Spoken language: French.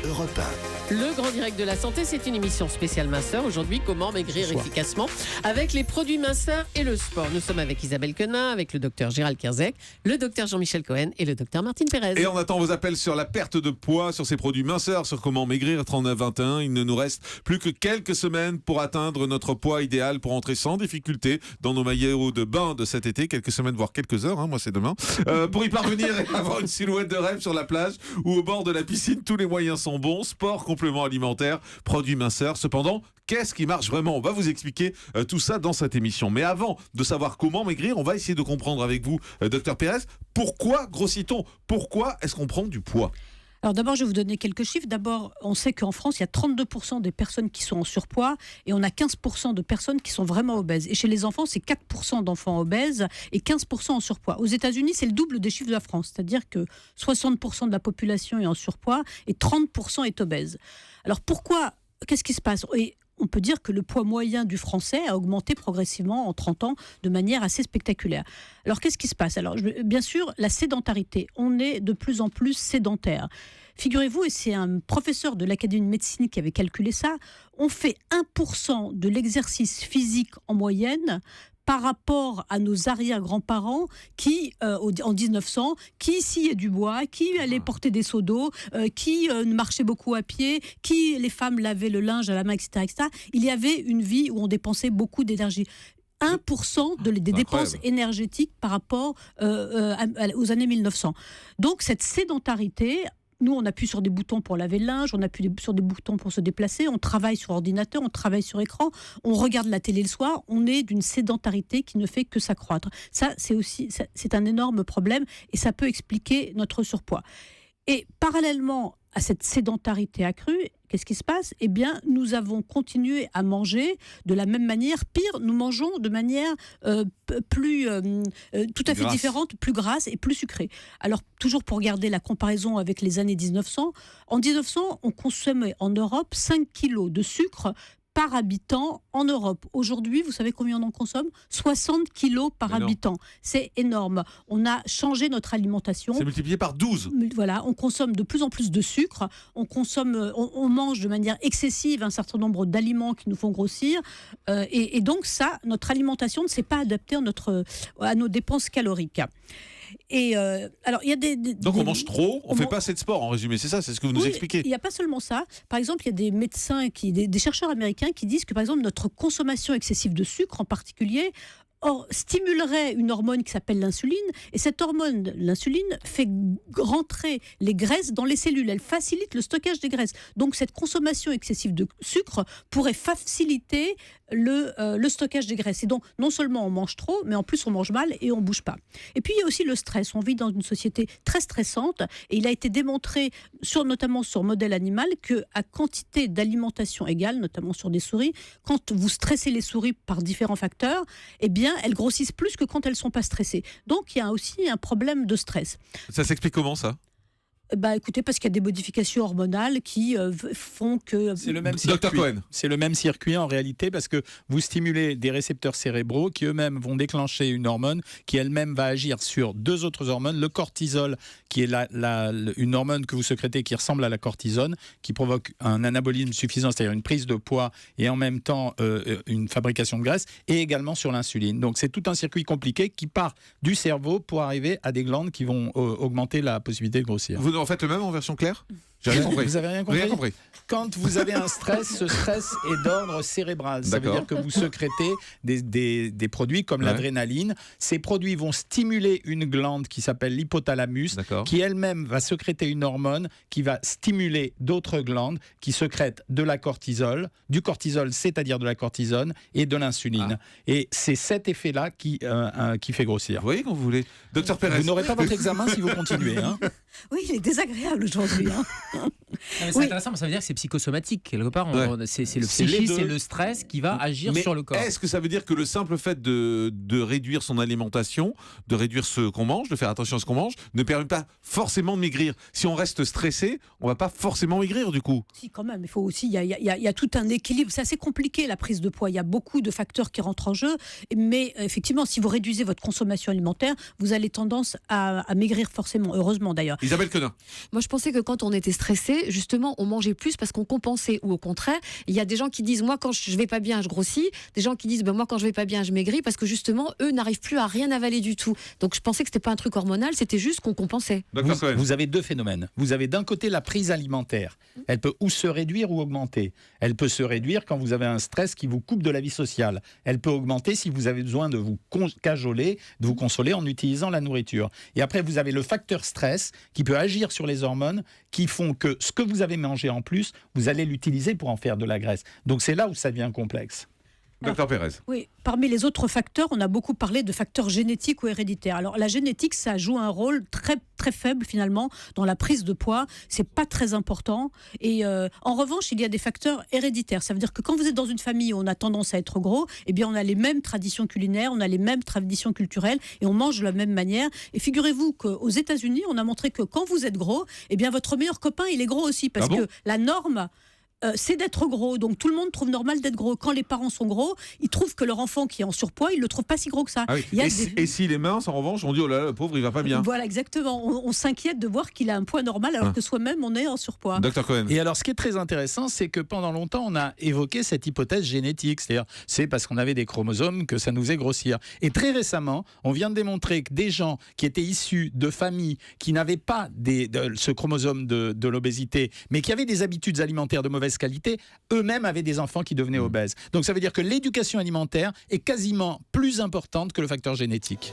Europe 1. Le Grand Direct de la Santé, c'est une émission spéciale minceur. Aujourd'hui, comment maigrir efficacement avec les produits minceurs et le sport. Nous sommes avec Isabelle Quenin, avec le docteur Gérald Kierzek, le docteur Jean-Michel Cohen et le docteur Martine Pérez. Et on attend vos appels sur la perte de poids, sur ces produits minceurs, sur comment maigrir. 39-21. Il ne nous reste plus que quelques semaines pour atteindre notre poids idéal, pour entrer sans difficulté dans nos maillots de bain de cet été. Quelques semaines, voire quelques heures, moi c'est demain. Pour y parvenir et avoir une silhouette de rêve sur la plage ou au bord de la piscine, tous les moyens sont bons. Sport, complément alimentaire, produits minceurs. Cependant, qu'est-ce qui marche vraiment ? On va vous expliquer tout ça dans cette émission. Mais avant de savoir comment maigrir, on va essayer de comprendre avec vous, docteur Pérez, pourquoi grossit-on ? Pourquoi est-ce qu'on prend du poids ? Alors d'abord, je vais vous donner quelques chiffres. D'abord, on sait qu'en France, il y a 32% des personnes qui sont en surpoids et on a 15% de personnes qui sont vraiment obèses. Et chez les enfants, c'est 4% d'enfants obèses et 15% en surpoids. Aux États-Unis, c'est le double des chiffres de la France. C'est-à-dire que 60% de la population est en surpoids et 30% est obèse. Alors pourquoi ? Qu'est-ce qui se passe ? Et on peut dire que le poids moyen du Français a augmenté progressivement en 30 ans de manière assez spectaculaire. Alors, qu'est-ce qui se passe ? Alors, bien sûr, la sédentarité. On est de plus en plus sédentaire. Figurez-vous, et c'est un professeur de l'Académie de médecine qui avait calculé ça, on fait 1% de l'exercice physique en moyenne par rapport à nos arrière-grands-parents qui, en 1900, qui sciaient du bois, qui allaient porter des seaux d'eau, qui marchaient beaucoup à pied, qui les femmes lavaient le linge à la main, etc., etc. Il y avait une vie où on dépensait beaucoup d'énergie. 1% des dépenses énergétiques par rapport aux années 1900. Donc cette sédentarité... Nous, on appuie sur des boutons pour laver le linge, on appuie sur des boutons pour se déplacer, on travaille sur ordinateur, on travaille sur écran, on regarde la télé le soir, on est d'une sédentarité qui ne fait que s'accroître. Ça, c'est un énorme problème et ça peut expliquer notre surpoids. Et parallèlement à cette sédentarité accrue, qu'est-ce qui se passe ? Eh bien, nous avons continué à manger de la même manière. Pire, nous mangeons de manière tout à fait différente, plus grasse et plus sucrée. Alors, toujours pour garder la comparaison avec les années 1900, en 1900, on consommait en Europe 5 kilos de sucre par habitant en Europe. Aujourd'hui, vous savez combien on en consomme ? 60 kilos par habitant. C'est énorme. On a changé notre alimentation. C'est multiplié par 12. Voilà, on consomme de plus en plus de sucre. On mange de manière excessive un certain nombre d'aliments qui nous font grossir. Et donc ça, notre alimentation ne s'est pas adaptée à nos dépenses caloriques. Et alors il y a donc on mange trop, on fait pas assez de sport en résumé, c'est ça, c'est ce que vous nous expliquez. Il n'y a pas seulement ça. Par exemple, il y a des médecins, des chercheurs américains qui disent que par exemple notre consommation excessive de sucre en particulier stimulerait une hormone qui s'appelle l'insuline, et cette hormone, l'insuline, fait rentrer les graisses dans les cellules, elle facilite le stockage des graisses. Donc cette consommation excessive de sucre pourrait faciliter le stockage des graisses. Et donc non seulement on mange trop, mais en plus on mange mal et on bouge pas. Et puis il y a aussi le stress. On vit dans une société très stressante, et il a été démontré, notamment sur modèle animal, qu'à quantité d'alimentation égale, notamment sur des souris, quand vous stressez les souris par différents facteurs, eh bien elles grossissent plus que quand elles ne sont pas stressées. Donc il y a aussi un problème de stress. Ça s'explique comment ça ? Écoutez, parce qu'il y a des modifications hormonales qui font que... C'est le même circuit. Dr Cohen. C'est le même circuit en réalité, parce que vous stimulez des récepteurs cérébraux qui eux-mêmes vont déclencher une hormone qui elle-même va agir sur deux autres hormones. Le cortisol, qui est une hormone que vous sécrétez qui ressemble à la cortisone, qui provoque un anabolisme suffisant, c'est-à-dire une prise de poids et en même temps une fabrication de graisse, et également sur l'insuline. Donc c'est tout un circuit compliqué qui part du cerveau pour arriver à des glandes qui vont augmenter la possibilité de grossir. Vous en faites le même en version claire ? J'ai rien compris. Vous avez rien compris ? Rien compris. Quand vous avez un stress, ce stress est d'ordre cérébral. Ça veut dire que vous sécrétez des produits comme l'adrénaline. Ces produits vont stimuler une glande qui s'appelle l'hypothalamus, qui elle-même va sécréter une hormone qui va stimuler d'autres glandes qui sécrètent de la cortisol, du cortisol, c'est-à-dire de la cortisone, et de l'insuline. Et c'est cet effet-là qui fait grossir. Vous voyez quand vous voulez. Docteur Pérez. Vous n'aurez pas votre examen si vous continuez. Oui, il est désagréable aujourd'hui. C'est intéressant, mais ça veut dire que c'est psychosomatique quelque part. C'est le psychisme, c'est le stress qui va agir sur le corps. Est-ce que ça veut dire que le simple fait de réduire son alimentation, de réduire ce qu'on mange, de faire attention à ce qu'on mange, ne permet pas forcément de maigrir ? Si on reste stressé, on va pas forcément maigrir du coup. Si, quand même, il faut aussi, il y a tout un équilibre. C'est assez compliqué la prise de poids. Il y a beaucoup de facteurs qui rentrent en jeu, mais effectivement, si vous réduisez votre consommation alimentaire, vous avez tendance à maigrir forcément. Heureusement d'ailleurs. Isabelle Quenin. Moi, je pensais que quand on était stressé, c'est justement on mangeait plus parce qu'on compensait, ou au contraire, il y a des gens qui disent moi quand je vais pas bien je grossis, des gens qui disent moi quand je vais pas bien je maigris, parce que justement eux n'arrivent plus à rien avaler du tout. Donc je pensais que c'était pas un truc hormonal, c'était juste qu'on compensait. Vous avez deux phénomènes. Vous avez d'un côté la prise alimentaire. Elle peut ou se réduire ou augmenter. Elle peut se réduire quand vous avez un stress qui vous coupe de la vie sociale. Elle peut augmenter si vous avez besoin de vous cajoler, de vous consoler en utilisant la nourriture. Et après, vous avez le facteur stress qui peut agir sur les hormones, qui font que ce que vous avez mangé en plus, vous allez l'utiliser pour en faire de la graisse. Donc c'est là où ça devient complexe. Docteur Pérez. Oui, parmi les autres facteurs, on a beaucoup parlé de facteurs génétiques ou héréditaires. Alors la génétique, ça joue un rôle très très faible finalement dans la prise de poids. C'est pas très important. Et en revanche, il y a des facteurs héréditaires. Ça veut dire que quand vous êtes dans une famille où on a tendance à être gros, eh bien on a les mêmes traditions culinaires, on a les mêmes traditions culturelles et on mange de la même manière. Et figurez-vous qu'aux États-Unis, on a montré que quand vous êtes gros, eh bien votre meilleur copain, il est gros aussi, parce que la norme c'est d'être gros. Donc tout le monde trouve normal d'être gros. Quand les parents sont gros, ils trouvent que leur enfant qui est en surpoids, ils le trouvent pas si gros que ça. Ah oui. Et s'il est mince, en revanche, on dit oh là là, le pauvre, il va pas bien. Voilà, exactement. On s'inquiète de voir qu'il a un poids normal alors que soi-même on est en surpoids. Dr Cohen. Et alors, ce qui est très intéressant, c'est que pendant longtemps, on a évoqué cette hypothèse génétique, c'est-à-dire c'est parce qu'on avait des chromosomes que ça nous faisait grossir. Et très récemment, on vient de démontrer que des gens qui étaient issus de familles qui n'avaient pas ce chromosome de l'obésité, mais qui avaient des habitudes alimentaires de mauvaise qualité, eux-mêmes avaient des enfants qui devenaient obèses. Donc ça veut dire que l'éducation alimentaire est quasiment plus importante que le facteur génétique.